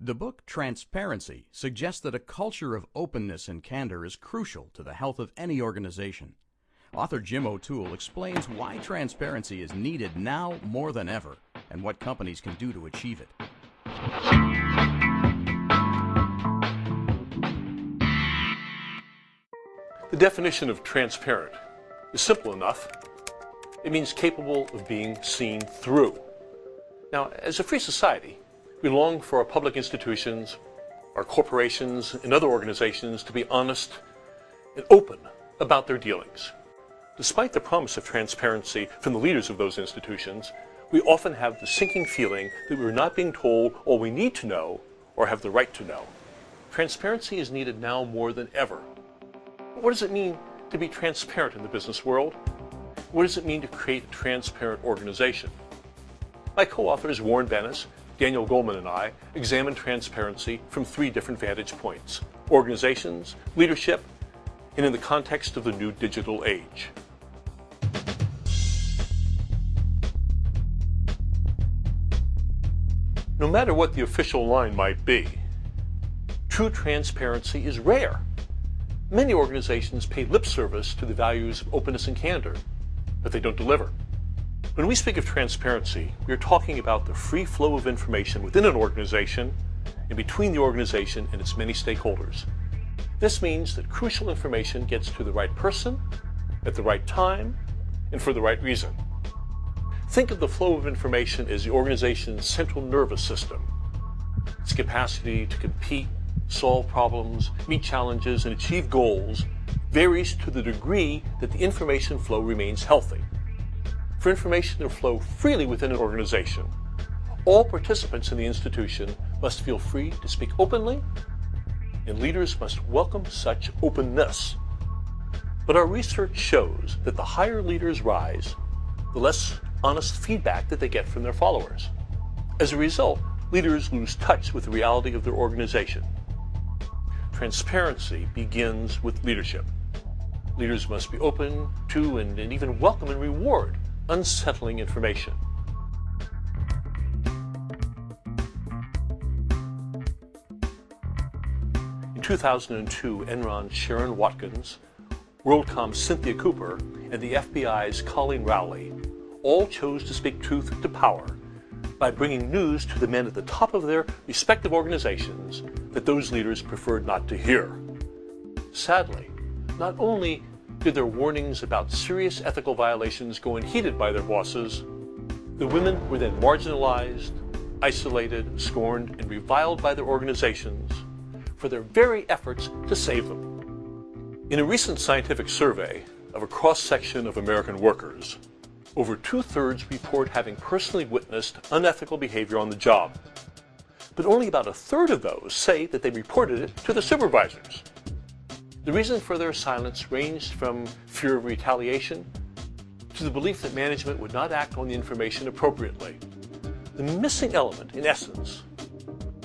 The book Transparency suggests that a culture of openness and candor is crucial to the health of any organization. Author Jim OToole explains why transparency is needed now more than ever and what companies can do to achieve it. The definition of transparent is simple enough. It means capable of being seen through. Now, as a free society, we long for our public institutions, our corporations, and other organizations to be honest and open about their dealings. Despite the promise of transparency from the leaders of those institutions, we often have the sinking feeling that we're not being told all we need to know or have the right to know. Transparency is needed now more than ever. But what does it mean to be transparent in the business world? What does it mean to create a transparent organization? My co-authors Warren Bennis, Daniel Goldman, and I examine transparency from three different vantage points: organizations, leadership, and in the context of the new digital age. No matter what the official line might be, true transparency is rare. Many organizations pay lip service to the values of openness and candor, but they don't deliver. When we speak of transparency, we are talking about the free flow of information within an organization and between the organization and its many stakeholders. This means that crucial information gets to the right person, at the right time, and for the right reason. Think of the flow of information as the organization's central nervous system. Its capacity to compete, solve problems, meet challenges, and achieve goals varies to the degree that the information flow remains healthy. For information to flow freely within an organization, all participants in the institution must feel free to speak openly, and leaders must welcome such openness. But our research shows that the higher leaders rise, the less honest feedback that they get from their followers. As a result, leaders lose touch with the reality of their organization. Transparency begins with leadership. Leaders must be open to and even welcome and reward unsettling information. In 2002, Enron's Sharon Watkins, WorldCom's Cynthia Cooper, and the FBI's Colleen Rowley all chose to speak truth to power by bringing news to the men at the top of their respective organizations that those leaders preferred not to hear. Sadly, not only did their warnings about serious ethical violations go unheeded by their bosses, the women were then marginalized, isolated, scorned, and reviled by their organizations for their very efforts to save them. In a recent scientific survey of a cross-section of American workers, over 2/3 report having personally witnessed unethical behavior on the job. But only about 1/3 of those say that they reported it to the supervisors. The reason for their silence ranged from fear of retaliation to the belief that management would not act on the information appropriately. The missing element, in essence,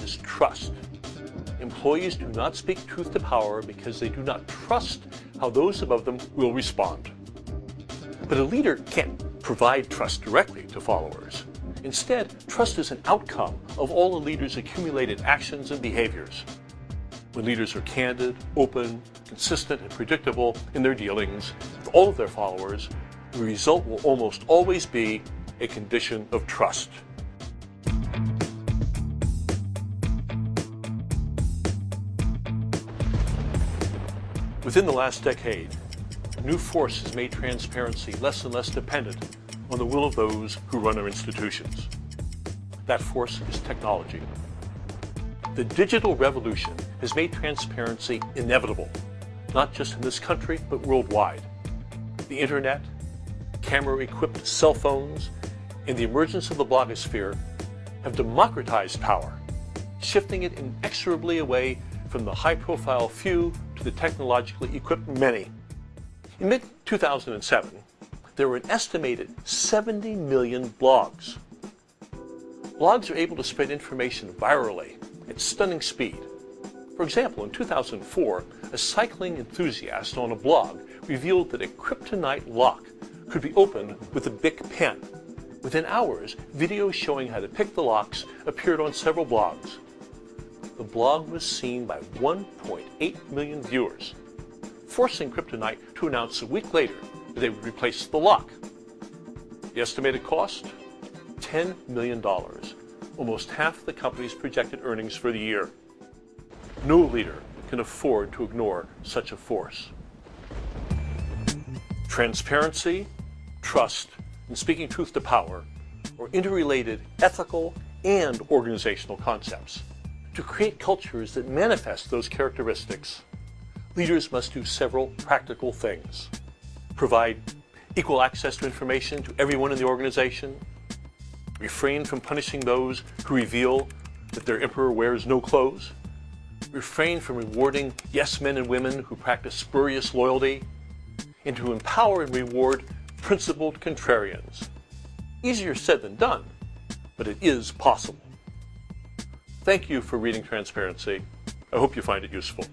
is trust. Employees do not speak truth to power because they do not trust how those above them will respond. But a leader can't provide trust directly to followers. Instead, trust is an outcome of all the leader's accumulated actions and behaviors. When leaders are candid, open, consistent, and predictable in their dealings with all of their followers, the result will almost always be a condition of trust. Within the last decade, a new force has made transparency less and less dependent on the will of those who run our institutions. That force is technology. The digital revolution has made transparency inevitable, not just in this country, but worldwide. The internet, camera-equipped cell phones, and the emergence of the blogosphere have democratized power, shifting it inexorably away from the high-profile few to the technologically equipped many. In mid-2007, there were an estimated 70 million blogs. Blogs are able to spread information virally at stunning speed. For example, in 2004, a cycling enthusiast on a blog revealed that a kryptonite lock could be opened with a Bic pen. Within hours, videos showing how to pick the locks appeared on several blogs. the blog was seen by 1.8 million viewers, forcing Kryptonite to announce a week later that they would replace the lock. The estimated cost? $10 million, almost half the company's projected earnings for the year. No leader can afford to ignore such a force. Transparency, trust, and speaking truth to power are interrelated ethical and organizational concepts. To create cultures that manifest those characteristics, leaders must do several practical things. Provide equal access to information to everyone in the organization, refrain from punishing those who reveal that their emperor wears no clothes, refrain from rewarding yes men and women who practice spurious loyalty, and to empower and reward principled contrarians. Easier said than done, but it is possible. Thank you for reading Transparency. I hope you find it useful.